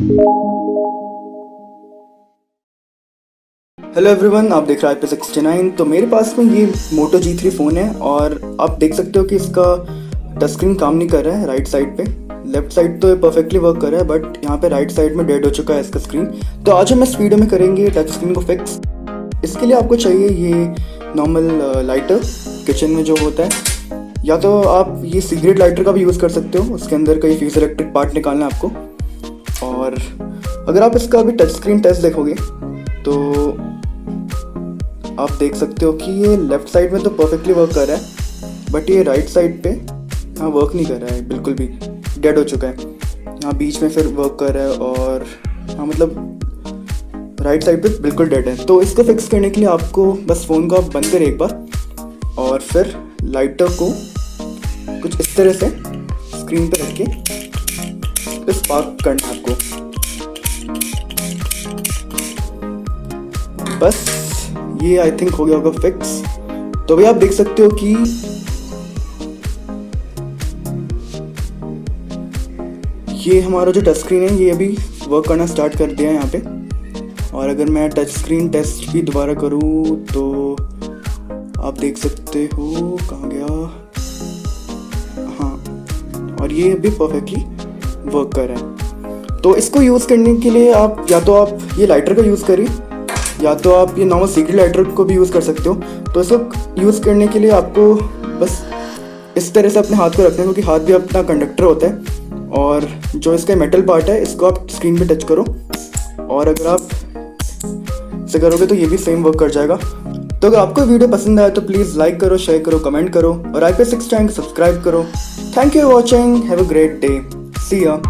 Hello everyone, आप देख रहे हैं IP69। तो मेरे पास में ये मोटो G3 फ़ोन है और आप देख सकते हो कि इसका टच स्क्रीन काम नहीं कर रहा है राइट साइड पे। लेफ्ट साइड तो परफेक्टली वर्क कर रहा है, बट यहाँ पे राइट साइड में डेड हो चुका है इसका स्क्रीन। तो आज हम इस वीडियो में करेंगे टच स्क्रीन को फिक्स। इसके लिए आपको चाहिए ये नॉर्मल लाइटर किचन में जो होता है, या तो आप ये सिगरेट लाइटर का भी यूज़ कर सकते हो। उसके अंदर कई फ्यूज इलेक्ट्रिक पार्ट निकालना है आपको। और अगर आप इसका अभी टच स्क्रीन टेस्ट देखोगे तो आप देख सकते हो कि ये लेफ़्ट साइड में तो परफेक्टली वर्क कर रहा है, बट ये राइट साइड पे यहाँ वर्क नहीं कर रहा है, बिल्कुल भी डेड हो चुका है। यहाँ बीच में फिर वर्क कर रहा है और हाँ मतलब राइट साइड पे बिल्कुल डेड है। तो इसको फिक्स करने के लिए आपको बस फ़ोन को आप बंद करें एक बार और फिर लाइटर को कुछ इस तरह से स्क्रीन पे रख के स्पार्क करना है आपको। बस ये आई थिंक हो गया होगा फिक्स। तो अभी आप देख सकते हो कि ये हमारा जो टच स्क्रीन है ये अभी वर्क करना स्टार्ट कर दिया है यहाँ पे। और अगर मैं टच स्क्रीन टेस्ट भी दोबारा करूँ तो आप देख सकते हो कहाँ गया, हाँ, और ये अभी परफेक्टली वर्क कर रहा है। तो इसको यूज़ करने के लिए आप या तो आप ये लाइटर का यूज़ करिए, या तो आप ये नॉर्मल सिगरेट लाइटर को भी यूज़ कर सकते हो। तो इसको यूज़ करने के लिए आपको बस इस तरह से अपने हाथ को रखना है, क्योंकि हाथ भी अपना कंडक्टर होता है। और जो इसका मेटल पार्ट है इसको आप स्क्रीन पे टच करो, और अगर आप इसे करोगे तो ये भी सेम वर्क कर जाएगा। तो अगर आपको वीडियो पसंद आया तो प्लीज़ लाइक करो, शेयर करो, कमेंट करो और IP6 चैनल को सब्सक्राइब करो। Thank you for watching, have a great day, see या।